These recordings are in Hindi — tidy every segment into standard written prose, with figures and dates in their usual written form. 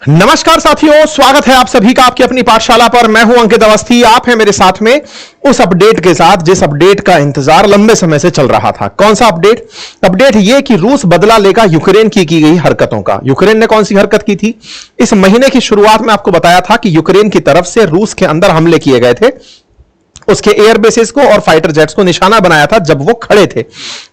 नमस्कार साथियों, स्वागत है आप सभी का आपकी अपनी पाठशाला पर। मैं हूं अंकित अवस्थी। आप हैं मेरे साथ में उस अपडेट के साथ जिस अपडेट का इंतजार लंबे समय से चल रहा था। कौन सा अपडेट? अपडेट यह कि रूस बदला लेगा यूक्रेन की गई हरकतों का। यूक्रेन ने कौन सी हरकत की थी? इस महीने की शुरुआत में आपको बताया था कि यूक्रेन की तरफ से रूस के अंदर हमले किए गए थे। उसके एयर बेसिस को और फाइटर जेट्स को निशाना बनाया था जब वो खड़े थे।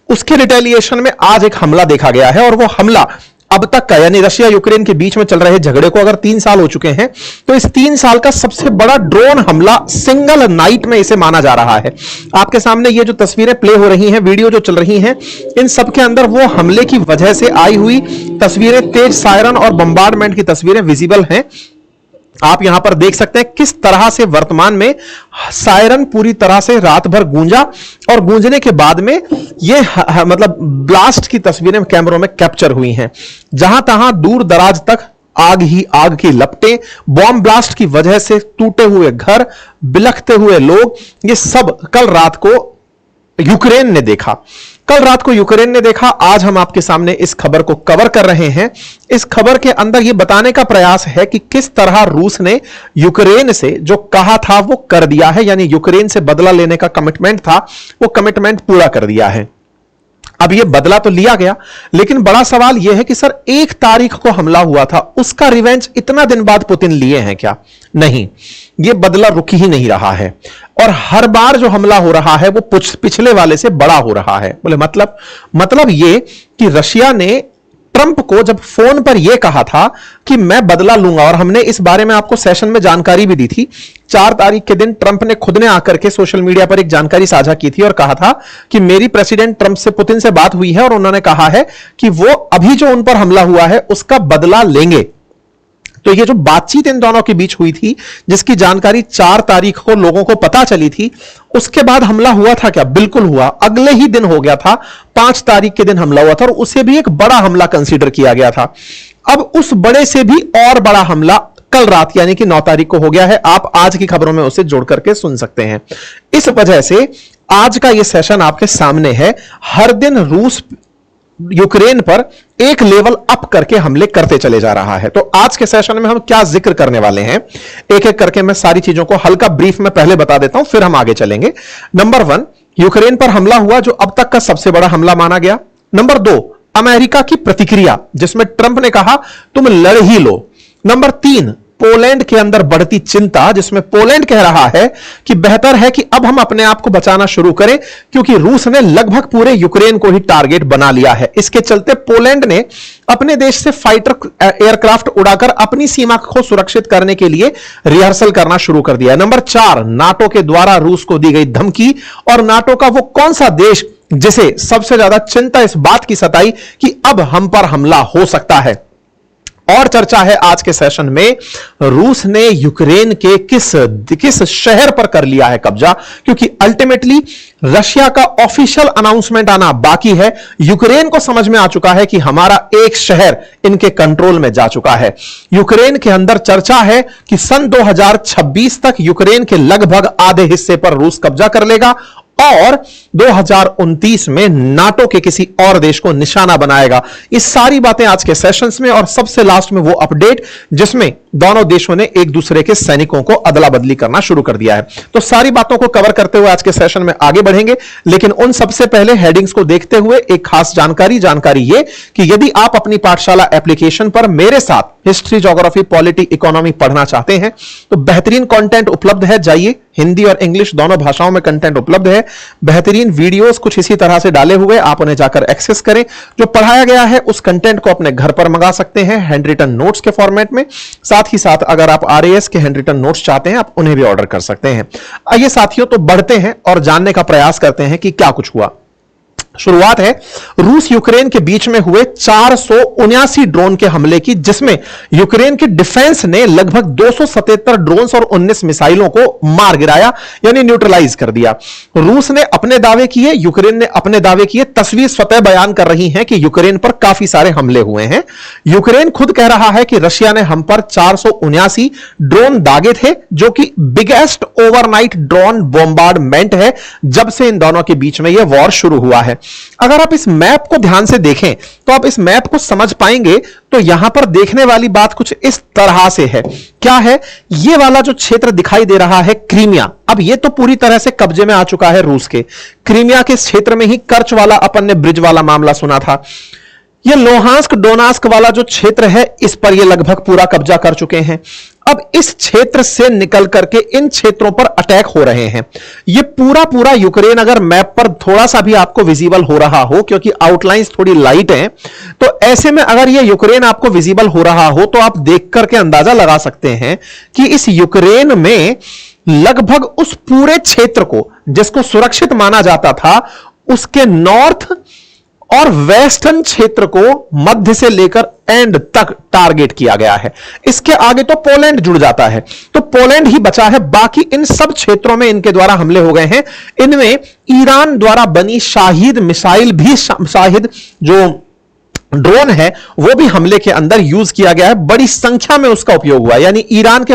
उसके रिटेलिएशन में आज एक हमला देखा गया है और वो हमला अब तक का, यानी रशिया यूक्रेन के बीच में चल रहे झगड़े को अगर 3 साल हो चुके हैं तो इस 3 साल का सबसे बड़ा ड्रोन हमला सिंगल नाइट में इसे माना जा रहा है। आपके सामने ये जो तस्वीरें प्ले हो रही हैं, वीडियो जो चल रही हैं, इन सब के अंदर वो हमले की वजह से आई हुई तस्वीरें, तेज सायरन और बम्बार्डमेंट की तस्वीरें विजिबल हैं। आप यहां पर देख सकते हैं किस तरह से वर्तमान में सायरन पूरी तरह से रात भर गूंजा और गूंजने के बाद में ये मतलब ब्लास्ट की तस्वीरें कैमरों में कैप्चर हुई हैं। जहां तहां दूर दराज तक आग ही आग की लपटें, बॉम्ब ब्लास्ट की वजह से टूटे हुए घर, बिलखते हुए लोग, ये सब कल रात को यूक्रेन ने देखा। कल रात को यूक्रेन ने देखा। आज हम आपके सामने इस खबर को कवर कर रहे हैं। इस खबर के अंदर यह बताने का प्रयास है कि किस तरह रूस ने यूक्रेन से जो कहा था वो कर दिया है, यानी यूक्रेन से बदला लेने का कमिटमेंट था, वो कमिटमेंट पूरा कर दिया है। अब ये बदला तो लिया गया, लेकिन बड़ा सवाल यह है कि सर 1 तारीख को हमला हुआ था, उसका रिवेंज इतना दिन बाद पुतिन लिए हैं क्या? नहीं, ये बदला रुक ही नहीं रहा है और हर बार जो हमला हो रहा है वो पिछले वाले से बड़ा हो रहा है। बोले मतलब ये कि रशिया ने ट्रंप को जब फोन पर यह कहा था कि मैं बदला लूंगा, और हमने इस बारे में आपको सेशन में जानकारी भी दी थी। 4 तारीख के दिन ट्रंप ने खुद ने आकर के सोशल मीडिया पर एक जानकारी साझा की थी और कहा था कि मेरी प्रेसिडेंट ट्रंप से, पुतिन से बात हुई है और उन्होंने कहा है कि वो अभी जो उन पर हमला हुआ है उसका बदला लेंगे। तो ये जो बातचीत इन दोनों के बीच हुई थी, जिसकी जानकारी 4 तारीख को लोगों को पता चली थी, उसके बाद हमला हुआ था क्या? बिल्कुल हुआ। अगले ही दिन हो गया था, 5 तारीख के दिन हमला हुआ था और उसे भी एक बड़ा हमला कंसीडर किया गया था। अब उस बड़े से भी और बड़ा हमला कल रात यानी कि 9 तारीख को हो गया है। आप आज की खबरों में उसे जोड़ करके सुन सकते हैं। इस वजह से आज का यह सेशन आपके सामने है। हर दिन रूस यूक्रेन पर एक लेवल अप करके हमले करते चले जा रहा है। तो आज के सेशन में हम क्या जिक्र करने वाले हैं, एक एक करके मैं सारी चीजों को हल्का ब्रीफ में पहले बता देता हूं, फिर हम आगे चलेंगे। नंबर 1, यूक्रेन पर हमला हुआ जो अब तक का सबसे बड़ा हमला माना गया। नंबर 2, अमेरिका की प्रतिक्रिया जिसमें ट्रंप ने कहा तुम लड़ ही लो। नंबर 3, पोलैंड के अंदर बढ़ती चिंता जिसमें पोलैंड कह रहा है कि बेहतर है कि अब हम अपने आप को बचाना शुरू करें क्योंकि रूस ने लगभग पूरे यूक्रेन को ही टारगेट बना लिया है। इसके चलते पोलैंड ने अपने देश से फाइटर एयरक्राफ्ट उड़ाकर अपनी सीमा को सुरक्षित करने के लिए रिहर्सल करना शुरू कर दिया। नंबर 4, नाटो के द्वारा रूस को दी गई धमकी और नाटो का वो कौन सा देश जिसे सबसे ज्यादा चिंता इस बात की सताई कि अब हम पर हमला हो सकता है। और चर्चा है आज के सेशन में, रूस ने यूक्रेन के किस शहर पर कर लिया है कब्जा, क्योंकि अल्टीमेटली रशिया का ऑफिशियल अनाउंसमेंट आना बाकी है। यूक्रेन को समझ में आ चुका है कि हमारा एक शहर इनके कंट्रोल में जा चुका है। यूक्रेन के अंदर चर्चा है कि सन 2026 तक यूक्रेन के लगभग आधे हिस्से पर रूस कब्जा कर लेगा और 2029 में नाटो के किसी और देश को निशाना बनाएगा। ये सारी बातें आज के सेशंस में, और सबसे लास्ट में वो अपडेट जिसमें दोनों देशों ने एक दूसरे के सैनिकों को अदला बदली करना शुरू कर दिया है। तो सारी बातों को कवर करते हुए आज के सेशन में आगे बढ़ेंगे, लेकिन उन सबसे पहले हेडिंग्स को देखते हुए एक खास जानकारी ये कि यदि आप अपनी पाठशाला एप्लीकेशन पर मेरे साथ हिस्ट्री, ज्योग्राफी, पॉलिटी, इकोनॉमी पढ़ना चाहते हैं तो बेहतरीन कंटेंट उपलब्ध है। जाइए, हिंदी और इंग्लिश दोनों भाषाओं में कंटेंट उपलब्ध है। बेहतरीन वीडियोस कुछ इसी तरह से डाले हुए, आप उन्हें जाकर एक्सेस करें। जो पढ़ाया गया है उस कंटेंट को अपने घर पर मंगा सकते हैं हैंड रिटन नोट्स के फॉर्मेट में। साथ ही साथ अगर आप आरएएस के हैंड रिटन नोट्स चाहते हैं आप उन्हें भी ऑर्डर कर सकते हैं। आइए साथियों, तो बढ़ते हैं और जानने का प्रयास करते हैं कि क्या कुछ हुआ। शुरुआत है रूस यूक्रेन के बीच में हुए 479 ड्रोन के हमले की, जिसमें यूक्रेन की डिफेंस ने लगभग 277 ड्रोन्स और 19 मिसाइलों को मार गिराया, यानी न्यूट्रलाइज कर दिया। रूस ने अपने दावे किए, यूक्रेन ने अपने दावे किए। तस्वीर स्वतः बयान कर रही है कि यूक्रेन पर काफी सारे हमले हुए हैं। यूक्रेन खुद कह रहा है कि रशिया ने हम पर 479 ड्रोन दागे थे, जो कि बिगेस्ट ओवरनाइट ड्रोन बॉम्बार्डमेंट है जब से इन दोनों के बीच में यह वॉर शुरू हुआ है। अगर आप इस मैप को ध्यान से देखें तो आप इस मैप को समझ पाएंगे। तो यहां पर देखने वाली बात कुछ इस तरह से है। क्या है? ये वाला जो क्षेत्र दिखाई दे रहा है क्रीमिया, अब ये तो पूरी तरह से कब्जे में आ चुका है रूस के। क्रीमिया के क्षेत्र में ही कर्च वाला अपन ने ब्रिज वाला मामला सुना था। ये लोहांस्क डोनास्क वाला जो क्षेत्र है, इस पर ये लगभग पूरा कब्जा कर चुके हैं। अब इस क्षेत्र से निकल करके इन क्षेत्रों पर अटैक हो रहे हैं। ये पूरा यूक्रेन अगर मैप पर थोड़ा सा भी आपको विजिबल हो रहा हो, क्योंकि आउटलाइंस थोड़ी लाइट हैं, तो ऐसे में अगर ये यूक्रेन आपको विजिबल हो रहा हो तो आप देख करके अंदाजा लगा सकते हैं कि इस यूक्रेन में लगभग उस पूरे क्षेत्र को जिसको सुरक्षित माना जाता था, उसके नॉर्थ और वेस्टर्न क्षेत्र को मध्य से लेकर एंड तक टारगेट किया गया है। इसके आगे तो पोलैंड जुड़ जाता है, तो पोलैंड ही बचा है। बाकी इन सब क्षेत्रों में इनके द्वारा हमले हो गए हैं। इनमें ईरान द्वारा बनी शाहिद मिसाइल भी, शाहिद जो ड्रोन है वो भी हमले के अंदर यूज किया गया है। बड़ी संख्या में उसका उपयोग हुआ, यानी ईरान के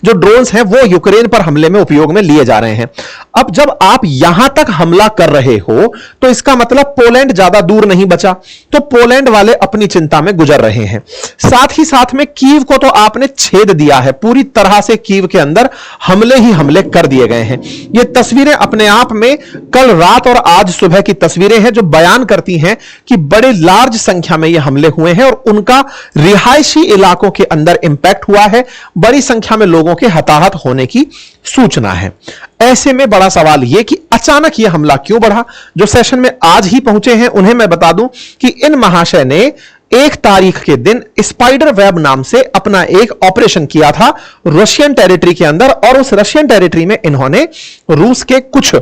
जो ड्रोन्स हैं वो यूक्रेन पर हमले में उपयोग में लिए जा रहे हैं। अब जब आप यहां तक हमला कर रहे हो तो इसका मतलब पोलैंड ज्यादा दूर नहीं बचा, तो पोलैंड वाले अपनी चिंता में गुजर रहे हैं। साथ ही साथ में कीव को तो आपने छेद दिया है, पूरी तरह से कीव के अंदर हमले ही हमले कर दिए गए हैं। ये तस्वीरें अपने आप में कल रात और आज सुबह की तस्वीरें हैं जो बयान करती हैं कि बड़े लार्ज संख्या में ये हमले हुए हैं और उनका रिहायशी इलाकों के अंदर इंपैक्ट हुआ है। बड़ी संख्या में लोगों के हताहत होने की सूचना है। ऐसे में बड़ा सवाल यह कि अचानक यह हमला क्यों बढ़ा। जो सेशन में आज ही पहुंचे हैं उन्हें मैं बता दूं कि इन महाशय ने 1 तारीख के दिन स्पाइडर वेब नाम से अपना एक ऑपरेशन किया था रशियन टेरिटरी के अंदर, और उस रशियन टेरिटरी में इन्होंने रूस के कुछ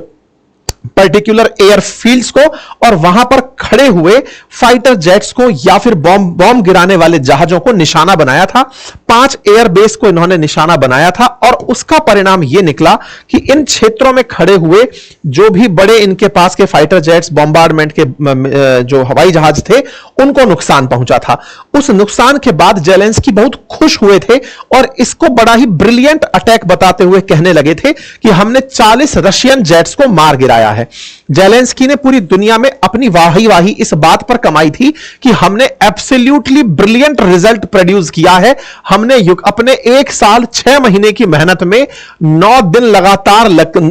पर्टिकुलर एयरफील्ड्स को और वहां पर खड़े हुए फाइटर जेट्स को या फिर बॉम्ब गिराने वाले जहाजों को निशाना बनाया था। 5 एयरबेस को इन्होंने निशाना बनाया था और उसका परिणाम यह निकला कि इन क्षेत्रों में खड़े हुए जो भी बड़े इनके पास के फाइटर जेट्स, बॉम्बार्डमेंट के जो हवाई जहाज थे, उनको नुकसान पहुंचा था। उस नुकसान के बाद जेलेंस्की बहुत खुश हुए थे और इसको बड़ा ही ब्रिलियंट अटैक बताते हुए कहने लगे थे कि हमने 40 रशियन जेट्स को मार गिराया है। जेलेंस्की ने पूरी दुनिया में अपनी वाही इस बात पर कमाई थी कि हमने एब्सोल्युटली ब्रिलियंट रिजल्ट प्रोड्यूस किया है। हमने अपने 1 साल 6 महीने की मेहनत में 9 दिन लगातार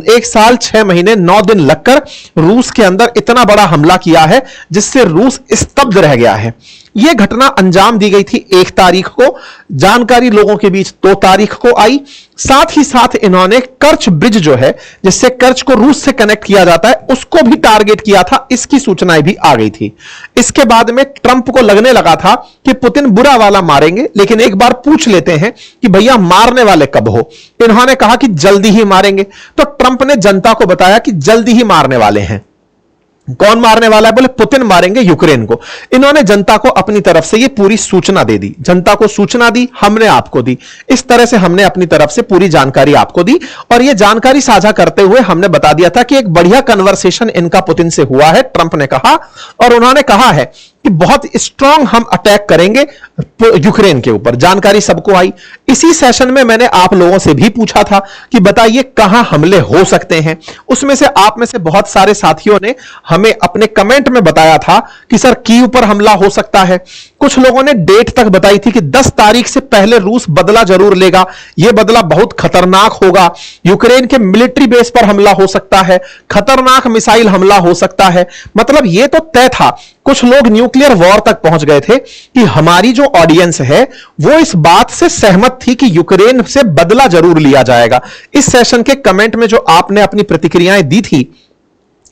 1 साल 6 महीने 9 दिन लगकर रूस के अंदर इतना बड़ा हमला किया है जिससे रूस स्तब्ध रह गया है। यह घटना अंजाम दी गई थी 1 तारीख को, जानकारी लोगों के बीच 2 तारीख को आई। साथ ही साथ इन्होंने कर्च ब्रिज जो है जिससे कर्च को रूस से कनेक्ट किया जाता है उसको भी टारगेट किया था, इसकी सूचनाएं भी आ गई थी। इसके बाद में ट्रंप को लगने लगा था कि पुतिन बुरा वाला मारेंगे, लेकिन एक बार पूछ लेते हैं कि भैया मारने वाले कब हो। इन्होंने कहा कि जल्दी ही मारेंगे, तो ट्रंप ने जनता को बताया कि जल्दी ही मारने वाले हैं। कौन मारने वाला है? बोले पुतिन मारेंगे यूक्रेन को। इन्होंने जनता को अपनी तरफ से ये पूरी सूचना दे दी, जनता को सूचना दी, हमने आपको दी। इस तरह से हमने अपनी तरफ से पूरी जानकारी आपको दी और ये जानकारी साझा करते हुए हमने बता दिया था कि एक बढ़िया कन्वर्सेशन इनका पुतिन से हुआ है, ट्रंप ने कहा, और उन्होंने कहा है कि बहुत स्ट्रांग हम अटैक करेंगे यूक्रेन के ऊपर। जानकारी सबको आई। इसी सेशन में मैंने आप लोगों से भी पूछा था कि बताइए कहां हमले हो सकते हैं। उसमें से आप में से बहुत सारे साथियों ने हमें अपने कमेंट में बताया था कि सर कीव पर हमला हो सकता है। कुछ लोगों ने डेट तक बताई थी कि 10 तारीख से पहले रूस बदला जरूर लेगा, यह बदला बहुत खतरनाक होगा, यूक्रेन के मिलिट्री बेस पर हमला हो सकता है, खतरनाक मिसाइल हमला हो सकता है। मतलब यह तो तय था। कुछ लोग न्यूक्लियर वॉर तक पहुंच गए थे कि हमारी जो ऑडियंस है वो इस बात से सहमत थी कि यूक्रेन से बदला जरूर लिया जाएगा। इस सेशन के कमेंट में जो आपने अपनी प्रतिक्रियाएं दी थी,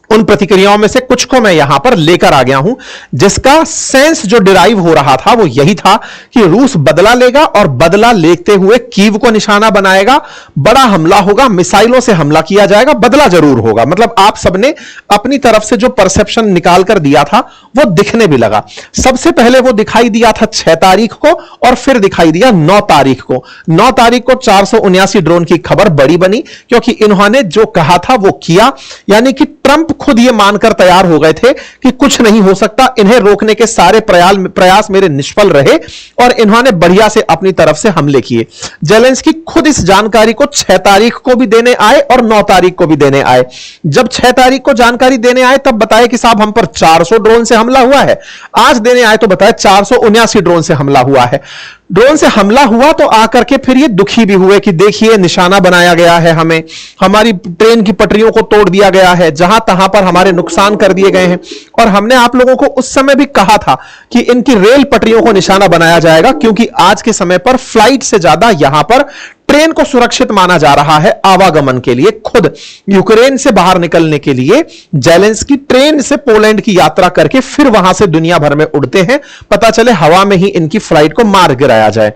उन प्रतिक्रियाओं में से कुछ को मैं यहां पर लेकर आ गया हूं, जिसका सेंस जो डिराइव हो रहा था वो यही था कि रूस बदला लेगा और बदला लेते हुए कीव को निशाना बनाएगा, बड़ा हमला होगा, मिसाइलों से हमला किया जाएगा, बदला जरूर होगा। मतलब आप सबने अपनी तरफ से जो परसेप्शन निकाल कर दिया था वो दिखने भी लगा। सबसे पहले वो दिखाई दिया था 6 तारीख को और फिर दिखाई दिया 9 तारीख को। 9 तारीख को 479 ड्रोन की खबर बड़ी बनी क्योंकि इन्होंने जो कहा था वो किया, यानी कि ट्रंप खुद ये मानकर तैयार हो गए थे कि कुछ नहीं हो सकता, इन्हें रोकने के सारे प्रयास मेरे निष्फल रहे और इन्होंने बढ़िया से अपनी तरफ से हमले किए। जेलेंस्की खुद इस जानकारी को 6 तारीख को भी देने आए और 9 तारीख को भी देने आए। जब 6 तारीख को जानकारी देने आए तब बताया कि साहब हम पर 400 ड्रोन से हमला हुआ है। आज देने आए तो बताया 479 ड्रोन से हमला हुआ है। ड्रोन से हमला हुआ तो आकर के फिर ये दुखी भी हुए कि देखिए निशाना बनाया गया है, हमें हमारी ट्रेन की पटरियों को तोड़ दिया गया है, जहां तहां पर हमारे नुकसान कर दिए गए हैं। और हमने आप लोगों को उस समय भी कहा था कि इनकी रेल पटरियों को निशाना बनाया जाएगा, क्योंकि आज के समय पर फ्लाइट से ज्यादा यहां पर ट्रेन को सुरक्षित माना जा रहा है आवागमन के लिए। खुद यूक्रेन से बाहर निकलने के लिए जेलेंस्की ट्रेन से पोलैंड की यात्रा करके फिर वहां से दुनिया भर में उड़ते हैं, पता चले हवा में ही इनकी फ्लाइट को मार गिराया जाए।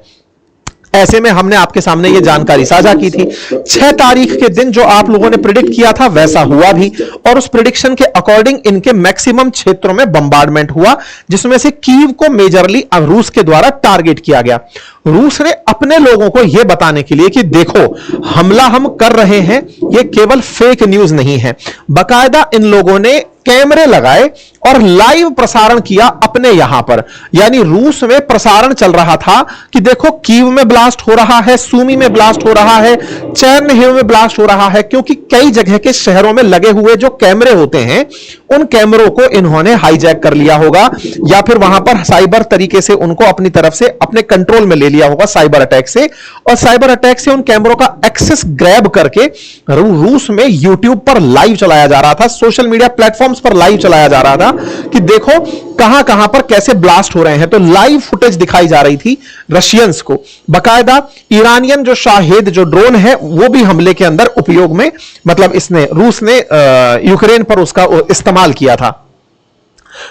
ऐसे में हमने आपके सामने ये जानकारी साझा की थी। 6 तारीख के दिन जो आप लोगों ने प्रिडिक्ट किया था वैसा हुआ भी, और उस प्रिडिक्शन के अकॉर्डिंग इनके मैक्सिमम क्षेत्रों में बम्बार्डमेंट हुआ, जिसमें से कीव को मेजरली रूस के द्वारा टारगेट किया गया। रूस ने अपने लोगों को यह बताने के लिए कि देखो हमला हम कर रहे हैं, यह केवल फेक न्यूज नहीं है, बाकायदा इन लोगों ने कैमरे लगाए और लाइव प्रसारण किया अपने यहां पर। यानी रूस में प्रसारण चल रहा था कि देखो कीव में ब्लास्ट हो रहा है, सूमी में ब्लास्ट हो रहा है, चेर्निहिव में ब्लास्ट हो रहा है, क्योंकि कई जगह के शहरों में लगे हुए जो कैमरे होते हैं उन कैमरों को इन्होंने हाईजैक कर लिया होगा, या फिर वहां पर साइबर तरीके से उनको अपनी तरफ से अपने कंट्रोल में ले लिया होगा साइबर अटैक से, और साइबर अटैक से उन कैमरों का एक्सेस ग्रैब करके रूस में यूट्यूब पर लाइव चलाया जा रहा था, सोशल मीडिया प्लेटफॉर्म्स पर लाइव चलाया जा रहा था कि देखो कहां कहां पर कैसे ब्लास्ट हो रहे हैं। तो लाइव फुटेज दिखाई जा रही थी रशियंस को। बकायदा ईरानियन जो शाहेद जो ड्रोन है वो भी हमले के अंदर उपयोग में, मतलब इसने रूस ने यूक्रेन पर उसका इस्तेमाल किया था।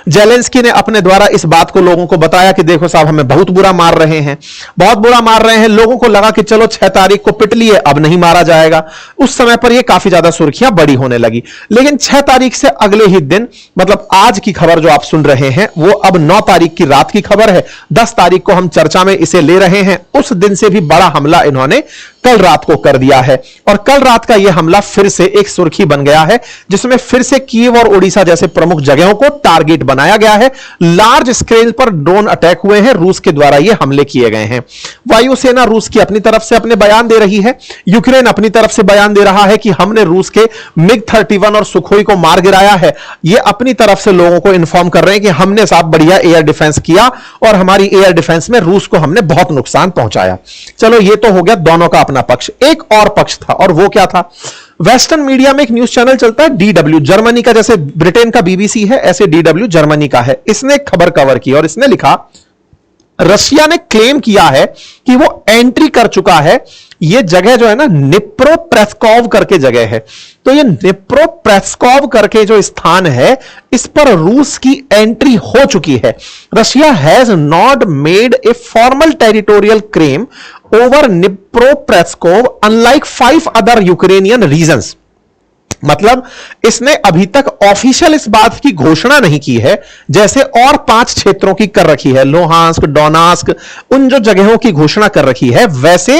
जेलेंस्की ने अपने द्वारा इस बात को लोगों को बताया कि देखो साहब हमें बहुत बुरा मार रहे हैं, बहुत बुरा मार रहे हैं। लोगों को लगा कि चलो 6 तारीख को पिट लिए, अब नहीं मारा जाएगा। उस समय पर यह काफी ज्यादा सुर्खियां बड़ी होने लगी। लेकिन 6 तारीख से अगले ही दिन, मतलब आज की खबर जो आप सुन रहे हैं वो अब 9 तारीख की रात की खबर है। 10 तारीख को हम चर्चा में इसे ले रहे हैं। उस दिन से भी बड़ा हमला इन्होंने कल रात को कर दिया है, और कल रात का यह हमला फिर से एक सुर्खी बन गया है, जिसमें फिर से कीव और ओडिशा जैसे प्रमुख जगहों को टारगेट बनाया गया है। लार्ज स्केल पर ड्रोन अटैक हुए हैं, रूस के द्वारा यह हमले किए गए हैं। वायुसेना रूस की अपनी तरफ से अपने बयान दे रही है, यूक्रेन अपनी तरफ से बयान दे रहा है कि हमने रूस के मिग-31 और सुखोई को मार गिराया है। यह अपनी तरफ से लोगों को इंफॉर्म कर रहे हैं कि हमने साहब बढ़िया एयर डिफेंस किया और हमारी एयर डिफेंस में रूस को हमने बहुत नुकसान पहुंचाया। चलो ये तो हो गया दोनों का अपना पक्ष। एक और पक्ष था, और वो क्या था? वेस्टर्न मीडिया में एक न्यूज चैनल चलता है DW, जर्मनी का, जैसे ब्रिटेन का BBC है ऐसे DW जर्मनी का है। इसने एक खबर कवर की और इसने लिखा, रशिया ने क्लेम किया है कि वो एंट्री कर चुका है। ये जगह जो है ना निप्रोपेट्रोव्स्क करके जगह है, तो ये निप्रोपेट्रोव्स्क करके जो स्थान है इस पर रूस की एंट्री हो चुकी है। Russia has not made a formal territorial claim over Dnipropetrovsk unlike 5 other Ukrainian regions. मतलब इसने अभी तक ऑफिशियल इस बात की घोषणा नहीं की है जैसे और 5 क्षेत्रों की कर रखी है, लोहांस्क, डोनास्क, उन जो जगहों की घोषणा कर रखी है वैसे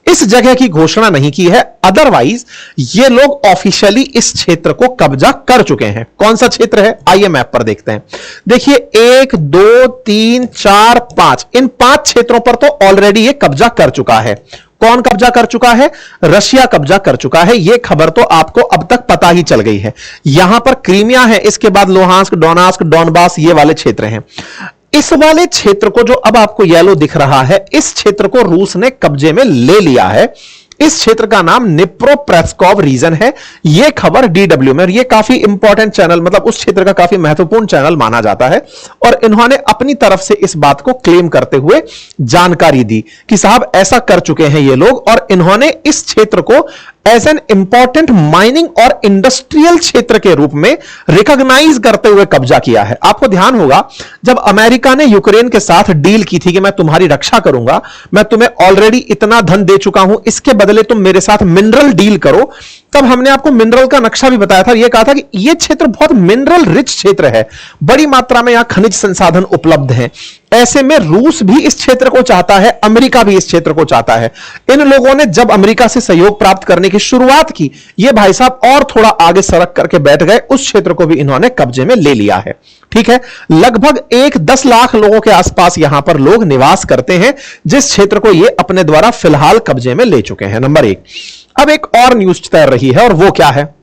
इस जगह की घोषणा नहीं की है। अदरवाइज ये लोग ऑफिशियली इस क्षेत्र को कब्जा कर चुके हैं। कौन सा क्षेत्र है आइए मैप पर देखते हैं। देखिए 1 2 3 4 5, इन 5 क्षेत्रों पर तो ऑलरेडी ये कब्जा कर चुका है। कौन कब्जा कर चुका है? रशिया कब्जा कर चुका है। यह खबर तो आपको अब तक पता ही चल गई है। यहां पर क्रीमिया है, इसके बाद लोहांस्क, डोनास्क, डोनबास, ये वाले क्षेत्र हैं। इस वाले क्षेत्र को जो अब आपको येलो दिख रहा है, इस क्षेत्र को रूस ने कब्जे में ले लिया है। इस क्षेत्र का नाम निप्रोपेट्रोव्स्क रीजन है। यह खबर DW में, और यह काफी इंपॉर्टेंट चैनल, मतलब उस क्षेत्र का काफी महत्वपूर्ण चैनल माना जाता है, और इन्होंने अपनी तरफ से इस बात को क्लेम करते हुए जानकारी दी कि साहब ऐसा कर चुके हैं ये लोग, और इन्होंने इस क्षेत्र को एज एन इंपॉर्टेंट माइनिंग और इंडस्ट्रियल क्षेत्र के रूप में रिकॉग्नाइज करते हुए कब्जा किया है। आपको ध्यान होगा जब अमेरिका ने यूक्रेन के साथ डील की थी कि मैं तुम्हारी रक्षा करूंगा, मैं तुम्हें ऑलरेडी इतना धन दे चुका हूं, इसके बदले तुम मेरे साथ मिनरल डील करो, तब हमने आपको मिनरल का नक्शा भी बताया था, यह कहा था कि यह क्षेत्र बहुत मिनरल रिच क्षेत्र है, बड़ी मात्रा में यहां खनिज संसाधन उपलब्ध हैं। ऐसे में रूस भी इस क्षेत्र को चाहता है, अमेरिका भी इस क्षेत्र को चाहता है। इन लोगों ने जब अमेरिका से सहयोग प्राप्त करने की शुरुआत की, ये भाई साहब और थोड़ा आगे सरक करके बैठ गए, उस क्षेत्र को भी इन्होंने कब्जे में ले लिया है। ठीक है, लगभग 10 लाख लोगों के आसपास यहां पर लोग निवास करते हैं, जिस क्षेत्र को ये अपने द्वारा फिलहाल कब्जे में ले चुके हैं। नंबर 1। अब एक और न्यूज तैर रही है, और वो क्या है,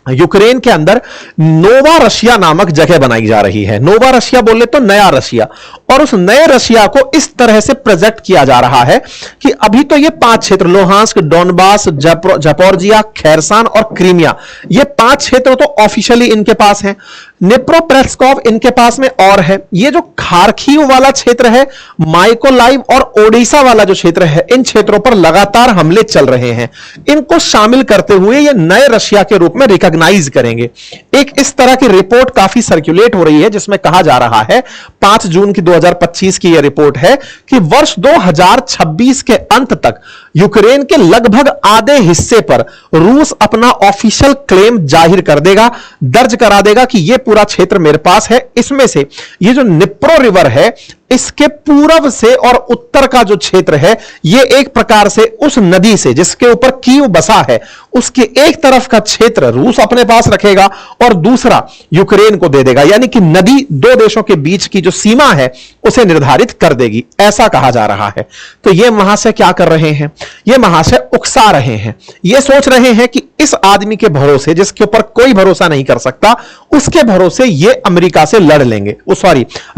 यूक्रेन के अंदर नोवा रशिया नामक जगह बनाई जा रही है। नोवा रशिया बोले तो नया रशिया, और उस नए रशिया को इस तरह से प्रेजेंट किया जा रहा है कि अभी तो ये 5 क्षेत्र, लोहांस्क, डोनबास, जापोरिजिया, खैरसान और क्रीमिया, ये 5 क्षेत्र तो ऑफिशियली इनके पास हैं। निप्रोपेट्रोव्स्क इनके पास में और है। ये जो खार्किव वाला क्षेत्र है, माइकोलाइव और ओडिशा वाला जो क्षेत्र है, इन क्षेत्रों पर लगातार हमले चल रहे हैं। इनको शामिल करते हुए ये नए रशिया के रूप में रिकॉग्नाइज करेंगे। एक इस तरह की रिपोर्ट काफी सर्कुलेट हो रही है, जिसमें कहा जा रहा है, 5 जून की 2025 की यह रिपोर्ट है कि वर्ष 2026 के अंत तक यूक्रेन के लगभग आधे हिस्से पर रूस अपना ऑफिशियल क्लेम जाहिर कर देगा, दर्ज करा देगा कि यह पूरा क्षेत्र मेरे पास है। इसमें से ये जो निप्रो रिवर है, इसके पूर्व से और उत्तर का जो क्षेत्र है, यह एक प्रकार से उस नदी से जिसके ऊपर कीव बसा है, उसके एक तरफ का क्षेत्र रूस अपने पास रखेगा और दूसरा यूक्रेन को दे देगा। यानी कि नदी 2 देशों के बीच की जो सीमा है उसे निर्धारित कर देगी, ऐसा कहा जा रहा है। तो यह महाशय क्या कर रहे हैं, यह महाशय उकसा रहे हैं। यह सोच रहे हैं कि इस आदमी के भरोसे, जिसके ऊपर कोई भरोसा नहीं कर सकता, उसके भरोसे यह अमेरिका से लड़ लेंगे,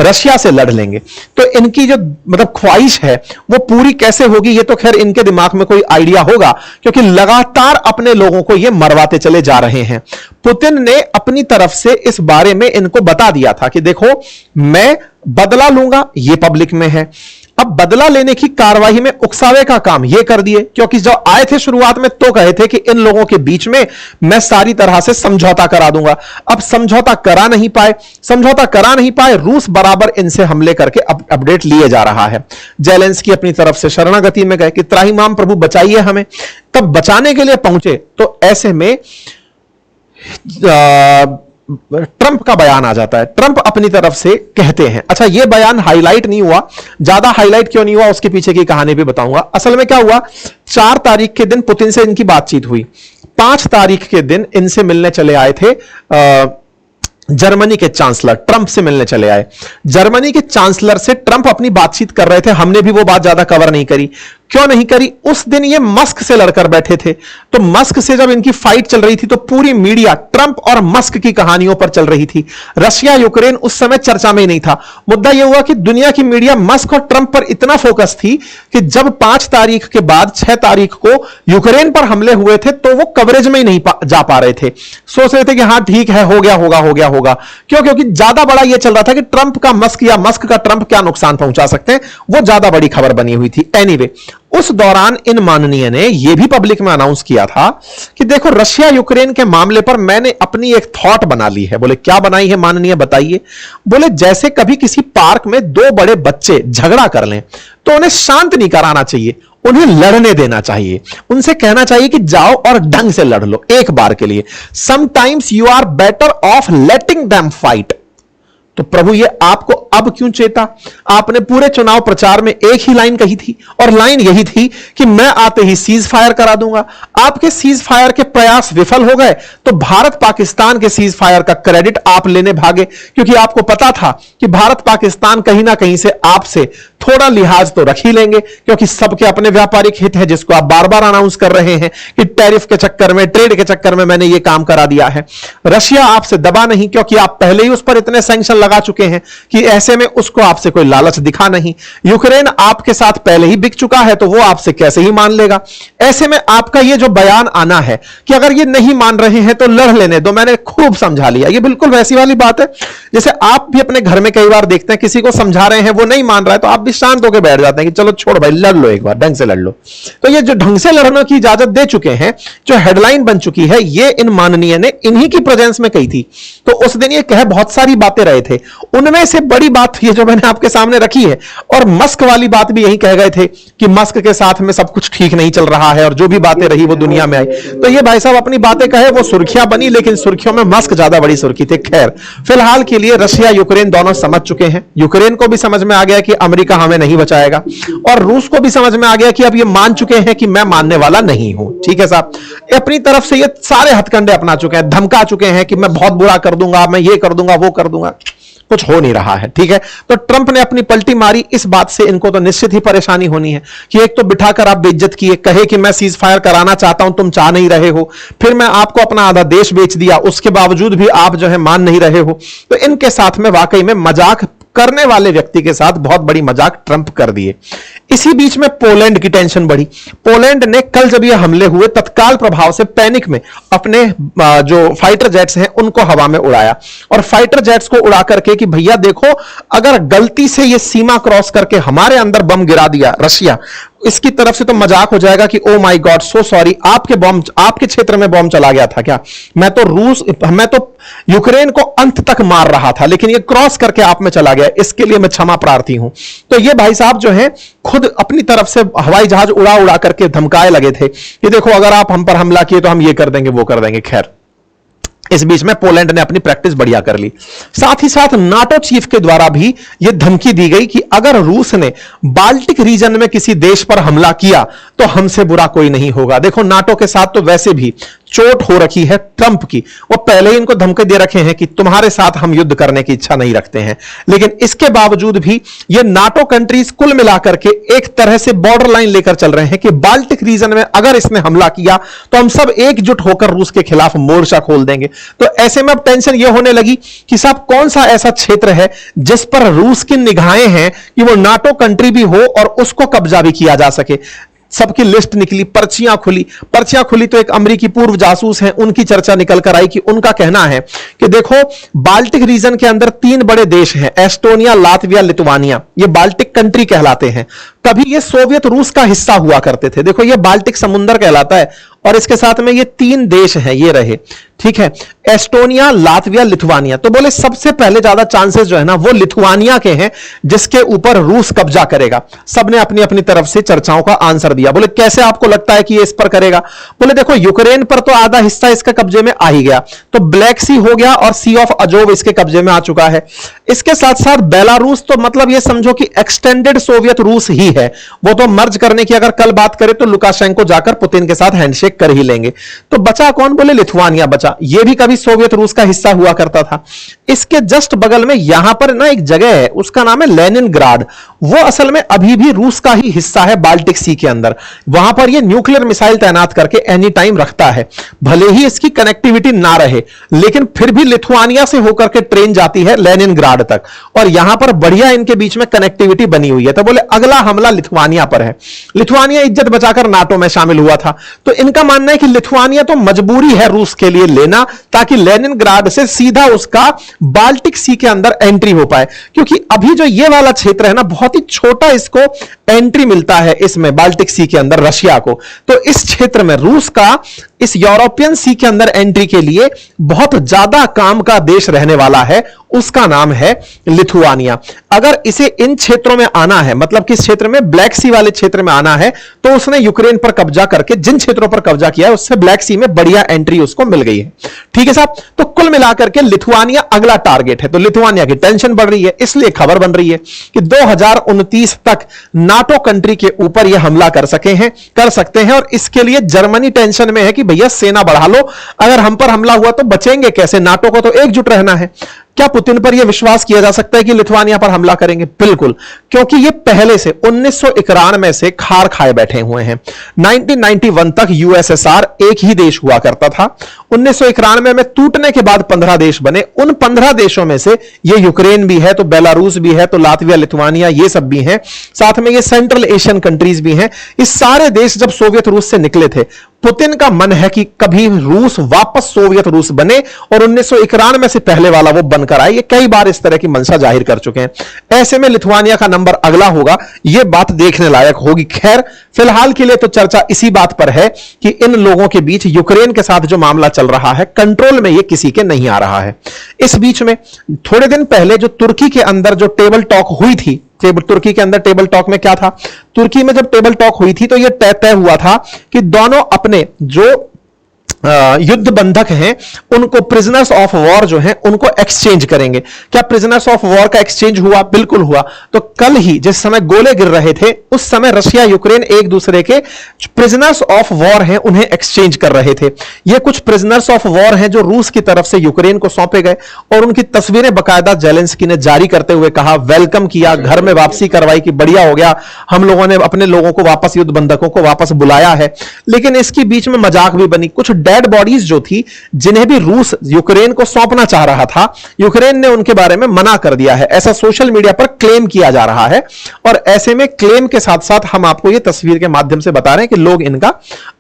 रशिया से लड़ लेंगे। तो इनकी जो मतलब ख्वाहिश है वो पूरी कैसे होगी, ये तो खैर इनके दिमाग में कोई आइडिया होगा, क्योंकि लगातार अपने लोगों को ये मरवाते चले जा रहे हैं। पुतिन ने अपनी तरफ से इस बारे में इनको बता दिया था कि देखो, मैं बदला लूंगा, ये पब्लिक में है। अब बदला लेने की कार्रवाई में उकसावे का काम ये कर दिए, क्योंकि जब आए थे शुरुआत में तो कहे थे कि इन लोगों के बीच में मैं सारी तरह से समझौता करा दूंगा। अब समझौता करा नहीं पाए, रूस बराबर इनसे हमले करके अपडेट लिए जा रहा है। जेलेंस्की अपनी तरफ से शरणागति में गए कि त्राहिमाम प्रभु बचाइए हमें। तब बचाने के लिए पहुंचे तो ऐसे में ट्रंप का बयान आ जाता है। ट्रंप अपनी तरफ से कहते हैं, अच्छा यह बयान हाईलाइट नहीं हुआ, ज्यादा हाईलाइट क्यों नहीं हुआ उसके पीछे की कहानी भी बताऊंगा। असल में क्या हुआ, 4 तारीख के दिन पुतिन से इनकी बातचीत हुई, 5 तारीख के दिन इनसे मिलने चले आए थे जर्मनी के चांसलर, ट्रंप से मिलने चले आए। जर्मनी के चांसलर से ट्रंप अपनी बातचीत कर रहे थे, हमने भी वो बात ज्यादा कवर नहीं करी। क्यों नहीं करी, उस दिन ये मस्क से लड़कर बैठे थे, तो मस्क से जब इनकी फाइट चल रही थी तो पूरी मीडिया ट्रंप और मस्क की कहानियों पर चल रही थी। रशिया यूक्रेन उस समय चर्चा में ही नहीं था। मुद्दा यह हुआ कि दुनिया की मीडिया मस्क और ट्रंप पर इतना फोकस थी कि जब 5 तारीख के बाद 6 तारीख को यूक्रेन पर हमले हुए थे तो वो कवरेज में ही नहीं जा पा रहे थे। सोच रहे थे कि हां ठीक है, हो गया। क्यों? क्योंकि ज्यादा बड़ा यह चल रहा था कि ट्रंप का मस्क या मस्क का ट्रंप क्या नुकसान पहुंचा सकते हैं, वो ज्यादा बड़ी खबर बनी हुई थी। एनीवे, उस दौरान इन माननीय ने यह भी पब्लिक में अनाउंस किया था कि देखो, रशिया यूक्रेन के मामले पर मैंने अपनी एक थॉट बना ली है। बोले क्या बनाई है माननीय, बताइए। बोले जैसे कभी किसी पार्क में 2 बड़े बच्चे झगड़ा कर लें तो उन्हें शांत नहीं कराना चाहिए, उन्हें लड़ने देना चाहिए। उनसे कहना चाहिए कि जाओ और ढंग से लड़ लो एक बार के लिए। Sometimes you are better off letting them fight. तो प्रभु ये आपको अब क्यों चेता? आपने पूरे चुनाव प्रचार में एक ही लाइन कही थी, और लाइन यही थी कि मैं आते ही सीज फायर करा दूंगा। आपके सीज फायर के प्रयास विफल हो गए तो भारत पाकिस्तान के सीज फायर का क्रेडिट आप लेने भागे, क्योंकि आपको पता था कि भारत पाकिस्तान कहीं ना कहीं से आपसे थोड़ा लिहाज तो रख ही लेंगे, क्योंकि सबके अपने व्यापारिक हित है, जिसको आप बार बार अनाउंस कर रहे हैं कि टैरिफ के चक्कर में, ट्रेड के चक्कर में मैंने ये काम करा दिया है। रशिया आपसे दबा नहीं, क्योंकि आप पहले ही उस पर इतने सैंक्शन लगा चुके हैं कि ऐसे में उसको आपसे कोई लालच दिखा नहीं। यूक्रेन आपके साथ पहले ही बिक चुका है, तो वो आपसे कैसे ही मान लेगा। ऐसे में आपका ये जो बयान आना है कि अगर ये नहीं मान रहे हैं तो लड़ लेने दो, मैंने खूब समझा लिया, ये बिल्कुल वैसी वाली बात है जैसे आप भी अपने घर में कई बार देखते हैं किसी को समझा रहे हैं, वो नहीं मान रहा है, तो आप भी शांत होकर बैठ जाते हैं कि चलो छोड़ भाई, लड़ लो एक बार, ढंग से लड़ लो। तो ये जो ढंग से लड़ने की इजाजत दे चुके हैं, जो हेडलाइन बन चुकी है, ये इन माननीय ने इन्हीं की प्रेजेंस में कही थी। तो उस दिन ये कह बहुत सारी बातें रहे थे, उनमें से बड़ी बात ये जो मैंने आपके सामने रखी है, और मस्क वाली बात भी यही कह गए थे कि मस्क के साथ में सब कुछ ठीक नहीं चल रहा है और जो भी बातें रही वो दुनिया में आई। तो ये भाई साहब अपनी बातें कहे, वो सुर्खियां बनी, लेकिन सुर्खियों में मस्क ज्यादा बड़ी सुर्खी थे। खैर, फिलहाल के लिए रशिया यूक्रेन दोनों समझ चुके हैं। यूक्रेन को भी समझ में आ गया कि अमेरिका हमें नहीं बचाएगा, और रूस को भी समझ में आ गया कि अब ये मान चुके हैं कि मैं मानने वाला नहीं हूं। ठीक है साहब, अपनी तरफ से ये सारे हथकंडे अपना चुके हैं, धमका चुके हैं कि मैं बहुत बुरा कर दूंगा, मैं ये कर दूंगा, वो कर दूंगा। कुछ हो नहीं रहा है। ठीक है, तो ट्रंप ने अपनी पलटी मारी। इस बात से इनको तो निश्चित ही परेशानी होनी है कि एक तो बिठाकर आप बेइज्जत किए, कहे कि मैं सीज फायर कराना चाहता हूं, तुम चाह नहीं रहे हो, फिर मैं आपको अपना आधा देश बेच दिया, उसके बावजूद भी आप जो है मान नहीं रहे हो। तो इनके साथ में वाकई में मजाक करने वाले व्यक्ति के साथ बहुत बड़ी मजाक ट्रंप कर दिए। इसी बीच में पोलैंड की टेंशन बढ़ी। पोलैंड ने कल जब ये हमले हुए, तत्काल प्रभाव से पैनिक में अपने जो फाइटर जेट्स हैं उनको हवा में उड़ाया, और फाइटर जेट्स को उड़ा करके कि भैया देखो, अगर गलती से ये सीमा क्रॉस करके हमारे अंदर बम गिरा दिया रशिया, इसकी तरफ से तो मजाक हो जाएगा कि oh my God, so sorry, आपके बम, आपके क्षेत्र में बम चला गया था क्या? मैं तो यूक्रेन को अंत तक मार रहा था, लेकिन ये क्रॉस करके आप में चला गया, इसके लिए मैं क्षमा प्रार्थी हूं। तो ये भाई साहब जो है खुद अपनी तरफ से हवाई जहाज उड़ा उड़ा करके धमकाए लगे थे कि देखो, अगर आप हम पर हमला किए तो हम ये कर देंगे, वो कर देंगे। खैर, इस बीच में पोलैंड ने अपनी प्रैक्टिस बढ़िया कर ली। साथ ही साथ नाटो चीफ के द्वारा भी यह धमकी दी गई कि अगर रूस ने बाल्टिक रीजन में किसी देश पर हमला किया तो हमसे बुरा कोई नहीं होगा। देखो, नाटो के साथ तो वैसे भी चोट हो रखी है ट्रंप की, वो पहले ही इनको धमकी दे रखे हैं कि तुम्हारे साथ हम युद्ध करने की इच्छा नहीं रखते हैं, लेकिन इसके बावजूद भी ये नाटो कंट्रीज कुल मिलाकर के एक तरह से बॉर्डर लाइन लेकर चल रहे हैं कि बाल्टिक रीजन में अगर इसने हमला किया तो हम सब एकजुट होकर रूस के खिलाफ मोर्चा खोल देंगे। तो ऐसे में अब टेंशन यह होने लगी कि साहब कौन सा ऐसा क्षेत्र है जिस पर रूस की निगाहें हैं कि वो नाटो कंट्री भी हो और उसको कब्जा भी किया जा सके। सबकी लिस्ट निकली, पर्चियां खुली तो एक अमेरिकी पूर्व जासूस हैं, उनकी चर्चा निकल कर आई कि उनका कहना है कि देखो, बाल्टिक रीजन के अंदर 3 बड़े देश हैं, एस्टोनिया, लातविया, लिथुआनिया, ये बाल्टिक कंट्री कहलाते हैं। कभी ये सोवियत रूस का हिस्सा हुआ करते थे। देखो, ये बाल्टिक समुद्र कहलाता है, और इसके साथ में ये 3 देश हैं, ये रहे। ठीक है, एस्टोनिया, लातविया, लिथुआनिया। तो बोले सबसे पहले ज्यादा चांसेस जो है ना वो लिथुआनिया के हैं, जिसके ऊपर रूस कब्जा करेगा। सबने अपनी अपनी तरफ से चर्चाओं का आंसर दिया। बोले कैसे आपको लगता है कि ये इस पर करेगा? बोले देखो, यूक्रेन पर तो आधा हिस्सा इसके कब्जे में आ ही गया, तो ब्लैक सी हो गया और सी ऑफ अजोव इसके कब्जे में आ चुका है। इसके साथ साथ बेलारूस, तो मतलब ये समझो कि एक्सटेंडेड सोवियत रूस ही है। वो तो मर्ज करने की अगर कल बात करें तो लुकाशेंको जाकर पुतिन के साथ हैंडशेक कर ही लेंगे। तो बचा कौन? बोले लिथुआनिया बचा। ये भी कभी सोवियत रूस का हिस्सा हुआ करता था। इसके जस्ट बगल में यहां पर ना एक जगह है, उसका नाम है लेनिनग्राड। वो असल में अभी भी रूस का ही हिस्सा है बाल्टिक सी के अंदर। वहां पर ये न्यूक्लियर मिसाइल तैनात करके एनी टाइम रखता है। भले ही इसकी कनेक्टिविटी ना रहे, लेकिन फिर भी लिथुआनिया से होकर के ट्रेन जाती है लेनिनग्राड तक, और यहां पर बढ़िया इनके बीच में कनेक्टिविटी बनी हुई है। तो बोले अगला हमला लिथुआनिया पर है। लिथुआनिया इज्जत बचाकर नाटो में शामिल हुआ था, तो इनका मानना है कि लिथुआनिया तो मजबूरी है रूस के लिए लेना, ताकि लेनिनग्राड से सीधा उसका बाल्टिक सी के अंदर एंट्री हो पाए। क्योंकि अभी जो ये वाला क्षेत्र है ना, बहुत ही छोटा इसको एंट्री मिलता है इसमें बाल्टिक सी के अंदर रशिया को। तो इस क्षेत्र में रूस का इस यूरोपियन सी के अंदर एंट्री के लिए बहुत ज्यादा काम का देश रहने वाला है, उसका नाम है लिथुआनिया। अगर इसे इन क्षेत्रों में आना है, मतलब किस क्षेत्र में? ब्लैक सी वाले क्षेत्र में आना है, तो उसने यूक्रेन पर कब्जा करके जिन क्षेत्रों पर कब्जा किया है उससे ब्लैक सी में बढ़िया एंट्री उसको मिल गई है। ठीक है साहब, तो कुल मिलाकर के लिथुआनिया अगला टारगेट है। तो लिथुआनिया की टेंशन बढ़ रही है, इसलिए खबर बन रही है कि 2029 तक नाटो कंट्री के ऊपर यह हमला कर सकते हैं, और इसके लिए जर्मनी टेंशन में है कि भैया सेना बढ़ा लो, अगर हम पर हमला हुआ तो बचेंगे कैसे? नाटो को तो एकजुट रहना है। क्या पुतिन पर यह विश्वास किया जा सकता है कि लिथुआनिया पर हमला करेंगे? बिल्कुल, क्योंकि ये पहले से 1991 से खार खाए बैठे हुए हैं। 1991 तक यूएसएसआर एक ही देश हुआ करता था। 1991 में टूटने के बाद 15 देश बने। उन 15 देशों में से ये यूक्रेन भी है, तो बेलारूस भी है, तो लातविया, लिथुआनिया, ये सब भी हैं। साथ में ये सेंट्रल एशियन कंट्रीज भी हैं। इस सारे देश जब सोवियत रूस से निकले थे, पुतिन का मन है कि कभी रूस वापस सोवियत रूस बने, और 1991 से पहले वाला वो बन बनकर आए, ये कई बार इस तरह की मंशा जाहिर कर चुके हैं। ऐसे में लिथुआनिया का नंबर अगला होगा, यह बात देखने लायक होगी। खैर, फिलहाल के लिए तो चर्चा इसी बात पर है कि इन लोगों के बीच यूक्रेन के साथ जो मामला चल रहा है, कंट्रोल में यह किसी के नहीं आ रहा है। इस बीच में थोड़े दिन पहले जो तुर्की के अंदर जो टेबल टॉक हुई थी, तुर्की के अंदर टेबल टॉक में क्या था, तुर्की में जब टेबल टॉक हुई थी तो यह तय हुआ था कि दोनों अपने जो युद्ध बंधक हैं उनको, प्रिजनर्स ऑफ वॉर जो हैं उनको एक्सचेंज करेंगे। क्या प्रिजनर्स ऑफ वॉर का एक्सचेंज हुआ? बिल्कुल हुआ। तो कल ही जिस समय गोले गिर रहे थे उस समय रशिया यूक्रेन एक दूसरे के प्रिजनर्स ऑफ वॉर हैं उन्हें एक्सचेंज कर रहे थे। ये कुछ प्रिजनर्स ऑफ वॉर हैं जो रूस की तरफ से यूक्रेन को सौंपे गए और उनकी तस्वीरें बाकायदा जेलेंस्की ने जारी करते हुए कहा, वेलकम किया, घर में वापसी करवाई कि बढ़िया हो गया, हम लोगों ने अपने लोगों को वापस, युद्ध बंधकों को वापस बुलाया है। लेकिन इसके बीच में मजाक भी बनी। कुछ डेड बॉडीज जो थी जिन्हें भी रूस यूक्रेन को सौंपना चाह रहा था, यूक्रेन ने उनके बारे में मना कर दिया है, ऐसा सोशल मीडिया पर क्लेम किया जा रहा है। और ऐसे में क्लेम के साथ साथ हम आपको यह तस्वीर के माध्यम से बता रहे हैं कि लोग इनका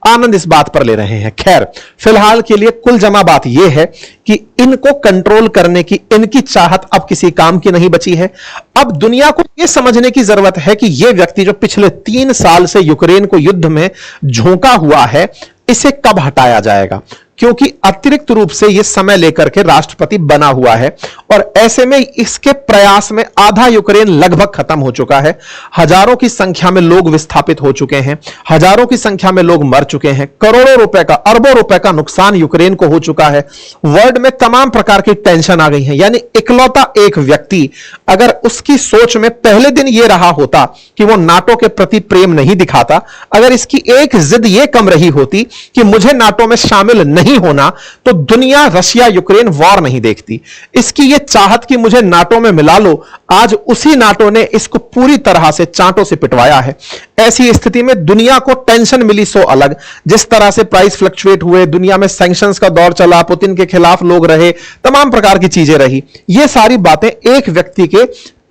आनंद इस बात पर ले रहे हैं। खैर, फिलहाल के लिए कुल जमा बात यह है कि इनको कंट्रोल करने की इनकी चाहत अब किसी काम की नहीं बची है। अब दुनिया को यह समझने की जरूरत है कि यह व्यक्ति जो पिछले 3 साल से यूक्रेन को युद्ध में झोंका हुआ है, इसे कब हटाया जाएगा, क्योंकि अतिरिक्त रूप से यह समय लेकर के राष्ट्रपति बना हुआ है और ऐसे में इसके प्रयास में आधा यूक्रेन लगभग खत्म हो चुका है। हजारों की संख्या में लोग विस्थापित हो चुके हैं, हजारों की संख्या में लोग मर चुके हैं, करोड़ों रुपए का, अरबों रुपए का नुकसान यूक्रेन को हो चुका है। वर्ल्ड में तमाम प्रकार की टेंशन आ गई है। यानी इकलौता एक व्यक्ति, अगर उसकी सोच में पहले दिन यह रहा होता कि वो नाटो के प्रति प्रेम नहीं दिखाता, अगर इसकी एक जिद यह कम रही होती कि मुझे नाटो में शामिल नहीं होना, तो दुनिया रशिया यूक्रेन वॉर नहीं देखती। इसकी यह चाहत कि मुझे नाटो में मिला लो, आज उसी नाटो ने इसको पूरी तरह से चांटों से पिटवाया है। ऐसी स्थिति में दुनिया को टेंशन मिली सो अलग, जिस तरह से प्राइस फ्लक्चुएट हुए, दुनिया में सैंक्शंस का दौर चला, पुतिन के खिलाफ लोग रहे, तमाम प्रकार की चीजें रही। ये सारी बातें एक व्यक्ति के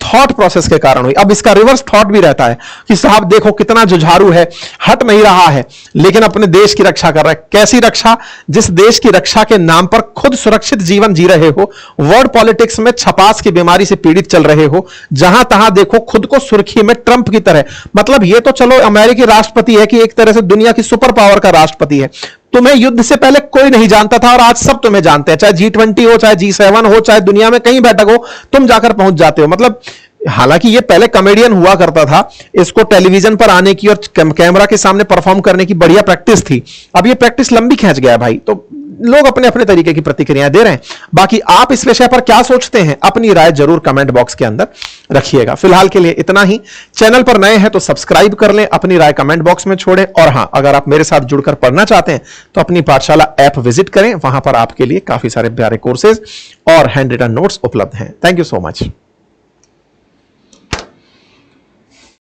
थॉट प्रोसेस के कारण हुई। अब इसका रिवर्स थॉट भी रहता है कि साहब देखो कितना जुझारू है, हट नहीं रहा है, लेकिन अपने देश की रक्षा कर रहा है। कैसी रक्षा? जिस देश की रक्षा के नाम पर खुद सुरक्षित जीवन जी रहे हो, वर्ल्ड पॉलिटिक्स में छपास की बीमारी से पीड़ित चल रहे हो, जहां तहां देखो खुद को सुर्खी में ट्रंप की तरह। मतलब ये तो चलो अमेरिकी राष्ट्रपति है कि एक तरह से दुनिया की सुपर पावर का राष्ट्रपति है। तुम्हें युद्ध से पहले कोई नहीं जानता था और आज सब तुम्हें जानते हैं। चाहे G20 हो, चाहे G7 हो, चाहे दुनिया में कहीं बैठक हो, तुम जाकर पहुंच जाते हो। मतलब हालांकि ये पहले कॉमेडियन हुआ करता था, इसको टेलीविजन पर आने की और कैमरा के सामने परफॉर्म करने की बढ़िया प्रैक्टिस थी। अब ये प्रैक्टिस लंबी खींच गया है भाई, तो लोग अपने अपने तरीके की प्रतिक्रियाएं दे रहे हैं। बाकी आप इस विषय पर क्या सोचते हैं, अपनी राय जरूर कमेंट बॉक्स के अंदर रखिएगा। फिलहाल के लिए इतना ही। चैनल पर नए हैं तो सब्सक्राइब कर लें, अपनी राय कमेंट बॉक्स में छोड़ें। और हां, अगर आप मेरे साथ जुड़कर पढ़ना चाहते हैं तो अपनी पाठशाला ऐप विजिट करें, वहां पर आपके लिए काफी सारे प्यारे कोर्सेज और हैंड रिटन नोट्स उपलब्ध हैं। Thank you so much.